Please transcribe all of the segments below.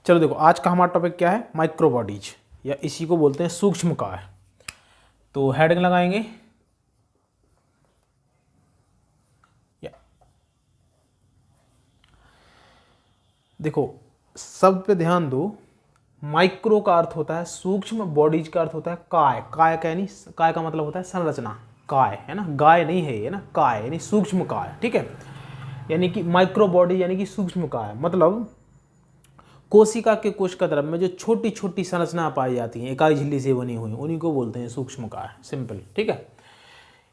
चलो देखो, आज का हमारा टॉपिक क्या है, माइक्रोबॉडीज, या इसी को बोलते हैं सूक्ष्मकाय। तो हेडिंग लगाएंगे या देखो, सब पे ध्यान दो। माइक्रो का अर्थ होता है सूक्ष्म, बॉडीज का अर्थ होता है काय। काय का यानी, काय का मतलब होता है संरचना, काय है ना, गाय नहीं है ये ना, काय यानी सूक्ष्म काय, ठीक है। यानी कि माइक्रो बॉडी यानी कि सूक्ष्म काय, मतलब कोशिका के कोशिकाद्रव्य में जो छोटी छोटी संरचना पाई जाती हैं, इकाई झिल्ली से बनी हुई, उन्हीं को बोलते हैं सूक्ष्मकाय, सिंपल, ठीक है।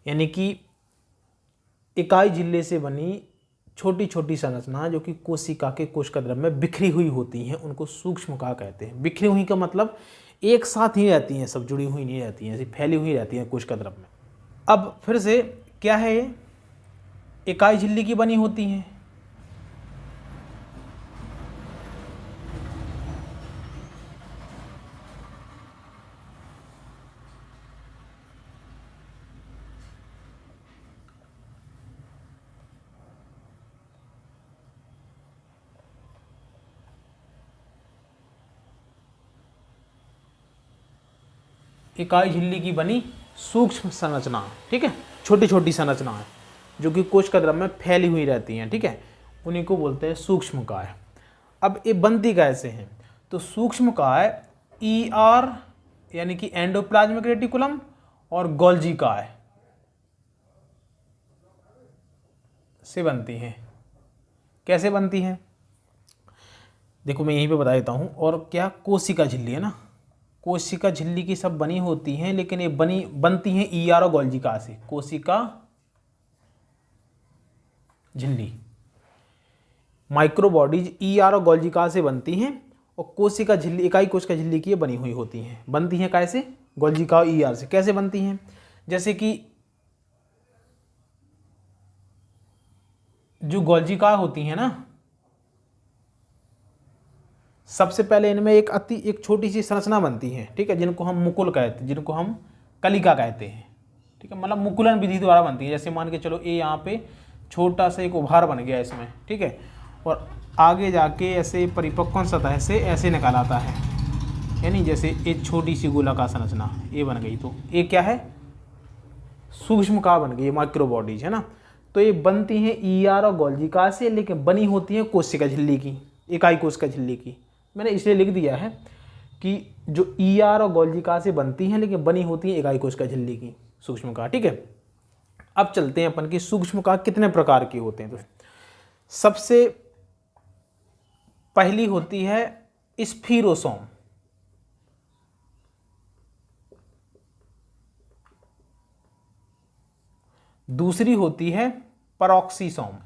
यानी कि इकाई झिल्ली से बनी छोटी छोटी संरचना जो कि कोशिका के कोशिकाद्रव्य में बिखरी हुई होती हैं, उनको सूक्ष्मकाय कहते हैं। बिखरी हुई का मतलब एक साथ ही रहती हैं, सब जुड़ी हुई नहीं रहती हैं, ऐसी फैली हुई रहती हैं कोशिकाद्रव्य में। अब फिर से क्या है, ये इकाई झिल्ली की बनी होती हैं। इकाई झिल्ली की बनी सूक्ष्म संरचना, ठीक है, छोटी छोटी संरचनाएं जो कि कोशिकाद्रव्य में फैली हुई रहती हैं, ठीक है, उन्हीं को बोलते हैं सूक्ष्मकाय। अब ये बनती कैसे हैं, तो सूक्ष्मकाय ER यानी कि एंडोप्लाज्मिक रेटिकुलम और गोल्जी काय से बनती हैं। कैसे बनती हैं, देखो मैं यहीं पे बता देता हूँ। और क्या, कोशिका झिल्ली है ना, कोशिका झिल्ली की सब बनी होती हैं, लेकिन ये बनती हैं ER और गोल्जी काय से। कोशिका झिल्ली, माइक्रोबॉडीज ER और गोल्जी काय से बनती हैं, और कोशिका झिल्ली, इकाई कोशिका झिल्ली की ये बनी हुई होती हैं। बनती हैं कैसे, गोल्जी काय और ER से। कैसे बनती हैं, जैसे कि जो गोल्जी काय होती हैं ना, सबसे पहले इनमें एक छोटी सी संरचना बनती है, ठीक है, जिनको हम मुकुल कहते हैं, जिनको हम कलिका कहते हैं, ठीक है, मतलब मुकुलन विधि द्वारा बनती है। जैसे मान के चलो, ये यहाँ पे छोटा सा एक उभार बन गया इसमें, ठीक है, और आगे जाके ऐसे परिपक्व सतह से ऐसे निकाल आता है, यानी जैसे एक छोटी सी गोलाकार संरचना ये बन गई, तो ये क्या है, सूक्ष्मकाय बन गई, माइक्रोबॉडीज है ना। तो ये बनती हैं ER और गोल्जी काय से, लेकिन बनी होती है कोशिका झिल्ली की, इकाई कोशिका झिल्ली की। मैंने इसलिए लिख दिया है कि जो ER और गोल्जी काय से बनती हैं, लेकिन बनी होती है इकाई कोशिका झिल्ली की, सूक्ष्मकाय, ठीक है। अब चलते हैं अपन की सूक्ष्मकाय कितने प्रकार की होते हैं। तो सबसे पहली होती है स्फीरोसोम, दूसरी होती है पैरोक्सीसोम,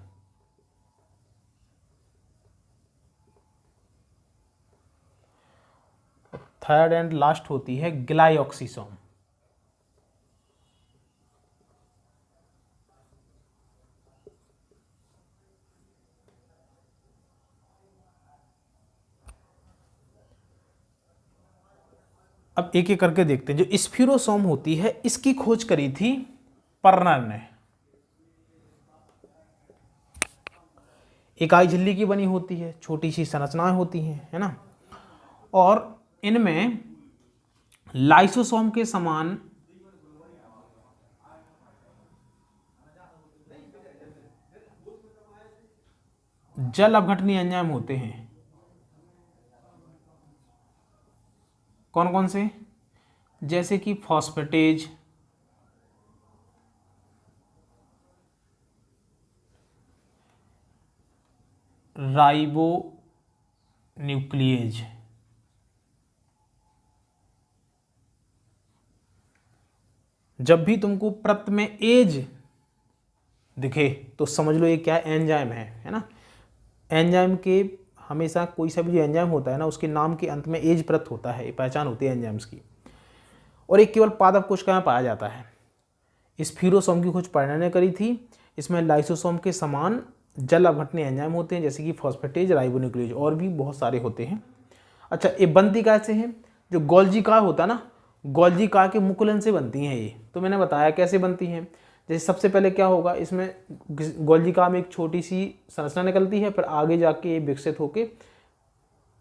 थर्ड एंड लास्ट होती है ग्लाइऑक्सीसोम। अब एक एक करके देखते हैं। जो स्फीरोसोम होती है, इसकी खोज करी थी पर्नर ने। इकाई झिल्ली की बनी होती है, छोटी सी संरचनाएं होती हैं, है ना, और इनमें लाइसोसोम के समान जल अपघटनीय एंजाइम होते हैं। कौन कौन से, जैसे कि फॉस्फेटेज, राइबो न्यूक्लिएज, जब भी तुमको प्रत में एज दिखे तो समझ लो ये क्या एंजाइम है ना। एंजाइम के हमेशा कोई सा भी जो एंजाइम होता है ना, उसके नाम के अंत में एज प्रत होता है, ये पहचान होती है एंजाइम्स की। और एक केवल पादप कोशिका में पाया जाता है। स्फीरोसोम की खोज पर्नर ने करी थी। इसमें लाइसोसोम के समान जल अपघटनीय एंजाइम होते हैं, जैसे कि फॉस्फेटेज, राइबोन्यूक्लियोज, और भी बहुत सारे होते हैं। अच्छा, ये बनती कैसे हैं, जो गोल्जी काय होता है ना, गोल्जी काय के मुकुलन से बनती हैं ये। तो मैंने बताया कैसे बनती हैं। जैसे सबसे पहले क्या होगा, इसमें गोल्जी काय में एक छोटी सी संरचना निकलती है, फिर आगे जाके ये विकसित होके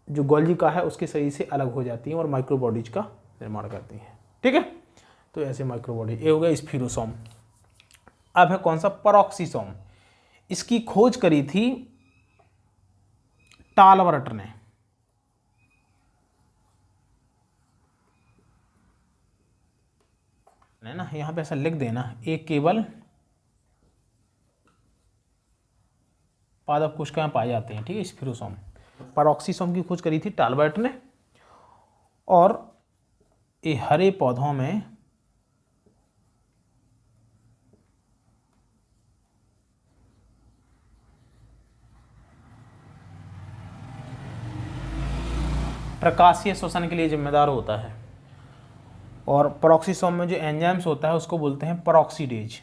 जो गोल्जी का है उसके शरीर से अलग हो जाती हैं और माइक्रोबॉडीज का निर्माण करती हैं। ठीक है, तो ऐसे माइक्रोबॉडी, ये हो गया स्फीरोसोम। अब है कौन सा, पेरोक्सीसोम। इसकी खोज करी थी टालबर्ट ने। है ना, यहां पे ऐसा लिख देना, एक केवल पादप कोशिकाएं पाए जाते हैं। ठीक है, स्फीरोसोम। पेरोक्सीसोम की खोज करी थी टालबर्ट ने, और ये हरे पौधों में प्रकाशीय श्वसन के लिए जिम्मेदार होता है। और पेरोक्सीसोम में जो एंजाइम्स होता है उसको बोलते हैं पेरोक्सीडेज।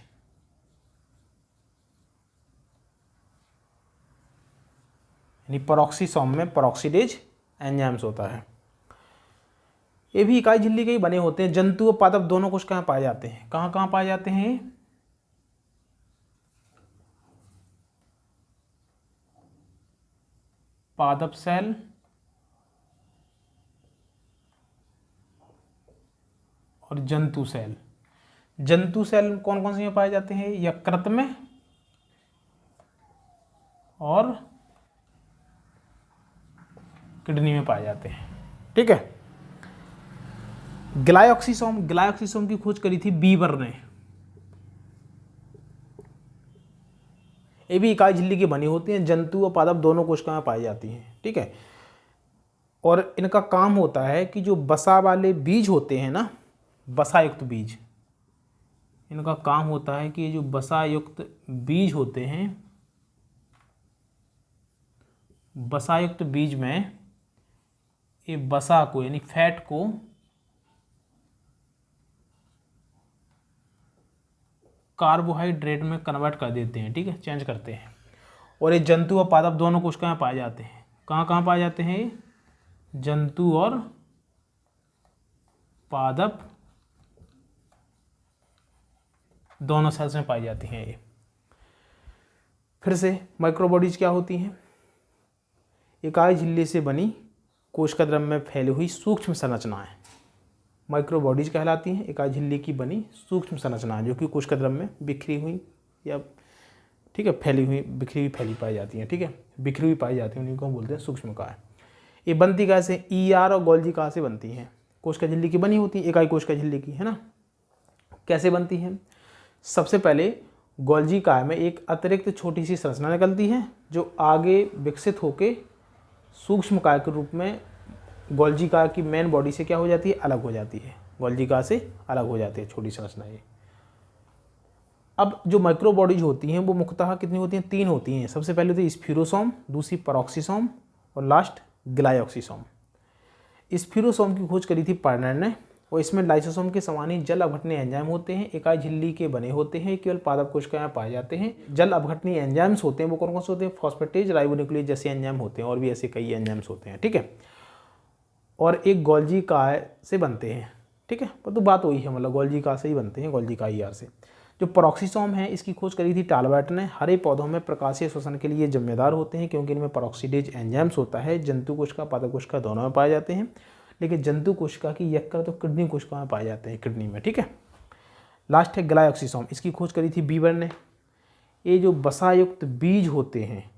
यानी पेरोक्सीसोम में पेरोक्सीडेज एंजाइम्स होता है। ये भी इकाई झिल्ली के ही बने होते हैं। जंतु और पादप दोनों कोशिकाएं पाए जाते हैं। कहाँ कहाँ पाए जाते हैं? पादप सेल और जंतु सेल। जंतु सेल कौन कौन से में पाए जाते हैं? यकृत में और किडनी में पाए जाते हैं। ठीक है। ग्लायोक्सीसोम, ग्लायोक्सीसोम की खोज करी थी बीवर ने। ये भी इकाई झिल्ली की बनी होती हैं। जंतु और पादप दोनों कोशिकाएं पाई जाती हैं। ठीक है। और इनका काम होता है कि जो बसा वाले बीज होते हैं ना, बसा युक्त बीज, इनका काम होता है कि जो बसा युक्त बीज होते हैं, बसा युक्त बीज में ये बसा को यानी फैट को कार्बोहाइड्रेट में कन्वर्ट कर देते हैं। ठीक है, चेंज करते हैं। और ये जंतु और पादप दोनों कोशिकाएं पाए जाते हैं। कहाँ कहाँ पाए जाते हैं? जंतु और पादप दोनों सेल्स में पाई जाती हैं। ये फिर से माइक्रोबॉडीज क्या होती हैं? इकाई झिल्ली से बनी कोशिका द्रव्य में फैली हुई सूक्ष्म संरचनाएं माइक्रोबॉडीज कहलाती हैं। इकाई झिल्ली की बनी सूक्ष्म संरचनाएं जो कि कोशिका द्रव्य में बिखरी हुई या ठीक है फैली हुई, बिखरी हुई फैली पाई जाती हैं। ठीक है, बिखरी हुई पाई जाती हैं, उन्हीं को हम बोलते हैं सूक्ष्मकाय। ये बनती कैसे? ER और गोल्जी काय से बनती हैं। कोशिका झिल्ली की बनी होती है, इकाई कोशिका झिल्ली की, है ना। कैसे बनती है? सबसे पहले गोल्जी काय में एक अतिरिक्त छोटी सी संरचना निकलती है जो आगे विकसित होकर सूक्ष्म काय के रूप में गोल्जी काय की मेन बॉडी से क्या हो जाती है? अलग हो जाती है। गोल्जी काय से अलग हो जाती है छोटी संरचना ये। अब जो माइक्रोबॉडीज होती हैं वो मुख्यतः कितनी होती हैं? 3 होती हैं। सबसे पहले होती है स्फीरोसोम, दूसरी पेरोक्सीसोम और लास्ट ग्लायोक्सीसोम। स्फीरोसोम की खोज करी थी पर्नर ने, और इसमें लाइसोसोम के समान ही जल अपघटनीय एंजाइम होते हैं। इकाई झिल्ली के बने होते हैं। केवल पादप कोशिकाएं पाए जाते हैं। जल अपघटनीय एंजाइम्स होते हैं वो कौन कौन से होते हैं? फॉस्फेटेज, राइबोन्यूक्लियेज जैसे एंजाइम होते हैं, और भी ऐसे कई एंजाइम्स होते हैं। ठीक है, और एक गोल्जी काय से बनते हैं। ठीक है, तो बात वही है, मतलब गोल्जी काय से ही बनते हैं, गोल्जी काय ER से। जो पेरोक्सीसोम है इसकी खोज करी थी टालबर्ट ने। हरे पौधों में प्रकाशीय श्वसन के लिए जिम्मेदार होते हैं क्योंकि इनमें पेरोक्सीडेज एंजाइम्स होता है। जंतु कोशिका, पादप कोशिका दोनों में पाए जाते हैं, लेकिन जंतु कोशिका की यकृत तो किडनी कोशिका में पाए जाते हैं, किडनी में। ठीक है। लास्ट है ग्लायोक्सीसोम। इसकी खोज करी थी बीवर ने। ये जो बसायुक्त बीज होते हैं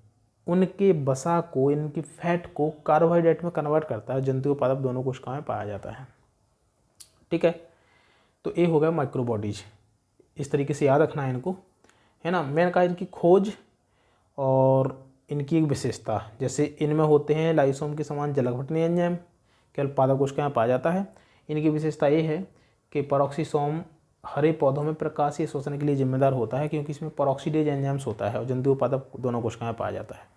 उनके बसा को, इनकी फैट को कार्बोहाइड्रेट में कन्वर्ट करता है। जंतु और पादप दोनों कोशिकाओं में पाया जाता है। ठीक है, तो ये हो गया माइक्रोबॉडीज। इस तरीके से याद रखना है इनको, है ना। मैंने कहा इनकी खोज और इनकी एक विशेषता, जैसे इनमें होते हैं लाइसोम के समान जल अपघटनीय एंजाइम, केवल पादप कोशिकाएं पाया जाता है। इनकी विशेषता ये है कि पेरोक्सीसोम हरे पौधों में प्रकाशीय श्वसन के लिए जिम्मेदार होता है क्योंकि इसमें पेरोक्सीडेज एंजाइम्स होता है, और जंतु पादप दोनों कोशिकाएं पाया जाता है।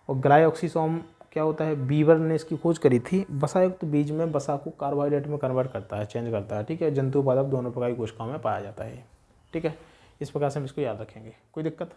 और ग्लायोक्सीसोम क्या होता है? बीवर ने इसकी खोज करी थी। बसायुक्त बीज में बसा को कार्बोहाइड्रेट में कन्वर्ट करता है, चेंज करता है। ठीक है, जंतु पादप दोनों प्रकार की कोशिकाओं में पाया जाता है। ठीक है, इस प्रकार से हम इसको याद रखेंगे। कोई दिक्कत?